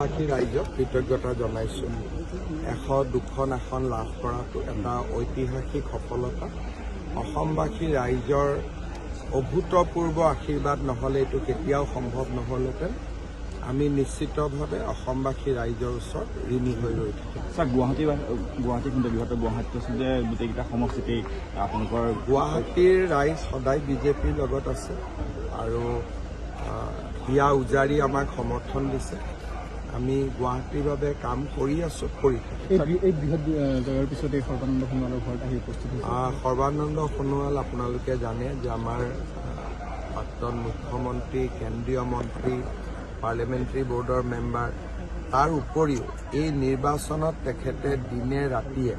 ৰাইজক কৃতজ্ঞতা জনাইছোঁ। 102খন আসন লাভ কৰাটো এটা ঐতিহাসিক সফলতা। অসমবাসী ৰাইজৰ অভূতপূৰ্ব আশীৰ্বাদ নহ'লে এইটো কেতিয়াও সম্ভৱ নহ'লহেঁতেন। আমি নিশ্চিতভাৱে অসমবাসী ৰাইজৰ ওচৰত ঋণী হৈ ৰৈ থাকিম। স্যাৰ গুৱাহাটী কিন্তু বৃহত্তৰ গুৱাহাটীত আছিল যে গোটেইকেইটা সমষ্টিতে আপোনালোকৰ গুৱাহাটীৰ ৰাইজ সদায় বিজেপিৰ লগত আছে আৰু হিয়া উজাৰি আমাক সমৰ্থন দিছে। আমি গুৱাহাটীৰ বাবে কাম কৰি আছোঁ, কৰি থাকিম। এই বৃহৎ জয়ৰ পিছতে সৰ্বানন্দ সোণোৱালৰ ঘৰত আহি উপস্থিত হৈছে। সৰ্বানন্দ সোণোৱাল আপোনালোকে জানে যে আমাৰ প্ৰাক্তন মুখ্যমন্ত্ৰী, কেন্দ্ৰীয় মন্ত্ৰী, পাৰ্লিয়ামেণ্টাৰী বৰ্ডৰ মেম্বাৰ। তাৰ উপৰিও এই নিৰ্বাচনত তেখেতে দিনে ৰাতিয়ে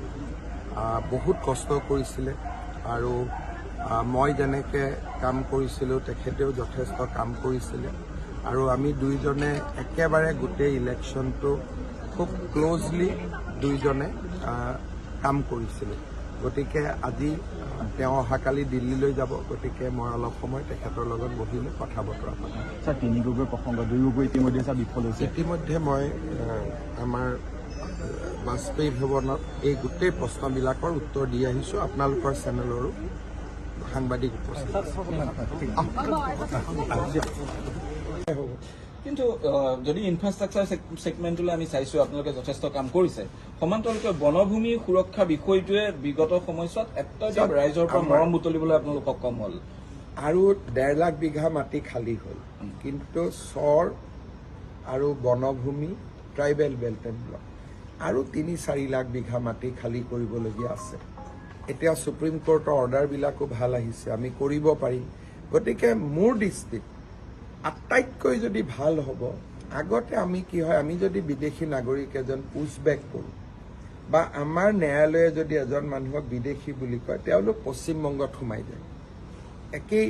বহুত কষ্ট কৰিছিলে আৰু মই যেনেকৈ কাম কৰিছিলোঁ তেখেতেও যথেষ্ট কাম কৰিছিলে আৰু আমি দুইজনে একেবাৰে গোটেই ইলেকশ্যনটো খুব ক্ল'জলি দুইজনে কাম কৰিছিলোঁ। গতিকে আজি তেওঁ অহাকালি দিল্লীলৈ যাব, গতিকে মই অলপ সময় তেখেতৰ লগত বহিলৈ কথা বতৰা পাতিম। স্যাৰ তিনি গগৈৰ প্ৰসংগ, দুই গগৈ ইতিমধ্যে স্যাৰ বিফল হৈছে। ইতিমধ্যে মই আমাৰ বাজপেয়ী ভৱনত এই গোটেই প্ৰশ্নবিলাকৰ উত্তৰ দি আহিছোঁ। আপোনালোকৰ চেনেলৰো সাংবাদিক উপস্থিত। কিন্তু যদি ইনফ্ৰাষ্ট্ৰাকচাৰ ছেগমেণ্টলৈ আমি চাইছোঁ আপোনালোকে যথেষ্ট কাম কৰিছে। সমান্তৰালকৈ বনভূমি সুৰক্ষা বিষয়টোৱে বিগত সময়ছোৱাত এটা ৰাইজৰ পৰা মৰম বুটলিবলৈ আপোনালোকক কম হ'ল। আৰু 1.5 লাখ বিঘা মাটি খালী হ'ল, কিন্তু চৰ আৰু বনভূমি ট্ৰাইবেল বেল্ট এণ্ড ব্লক আৰু 3-4 লাখ বিঘা মাটি খালী কৰিবলগীয়া আছে। এতিয়া সুপ্ৰিম কোৰ্টৰ অৰ্ডাৰবিলাকো ভাল আহিছে, আমি কৰিব পাৰিম। গতিকে মোৰ দৃষ্টিত আটাইতকৈ যদি ভাল হ'ব, আগতে আমি কি হয়, আমি যদি বিদেশী নাগৰিক এজন পুছবেক কৰোঁ বা আমাৰ ন্যায়ালয়ে যদি এজন মানুহক বিদেশী বুলি কয়, তেওঁলোক পশ্চিমবংগত সোমাই যায়। একেই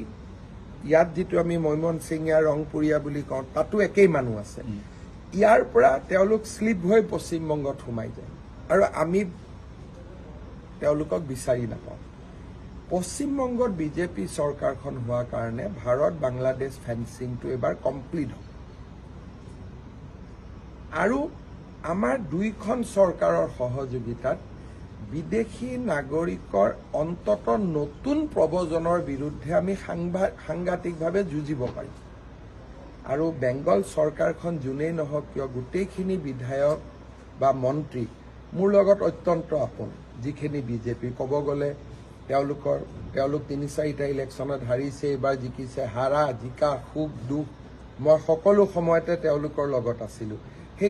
ইয়াত যিটো আমি মৈমনছিঙীয়া ৰংপুৰীয়া বুলি কওঁ, তাতো একেই মানুহ আছে। ইয়াৰ পৰা তেওঁলোক শ্লিপ হৈ পশ্চিমবংগত সোমাই যায় আৰু আমি তেওঁলোকক বিচাৰি নাপাওঁ। পশ্চিমবংগত বিজেপি চৰকাৰখন হোৱাৰ কাৰণে ভাৰত বাংলাদেশ ফেন্সিংটো এবাৰ কমপ্লিট হ'ব আৰু আমাৰ দুইখন চৰকাৰৰ সহযোগিতাত বিদেশী নাগৰিকৰ অন্ততঃ নতুন প্ৰব্ৰজনৰ বিৰুদ্ধে আমি সাংঘাতিকভাৱে যুঁজিব পাৰিম। আৰু বেংগল চৰকাৰখন যোনেই নহওক কিয়, গোটেইখিনি বিধায়ক বা মন্ত্ৰী মোৰ লগত অত্যন্ত আপোন, যিখিনি বিজেপি ক'ব গ'লে তেওঁলোক 3-4টা ইলেকশ্যনত হাৰিছে, এইবাৰ জিকিছে। হাৰা জিকা সুখ দুখ মই সকলো সময়তে তেওঁলোকৰ লগত আছিলোঁ।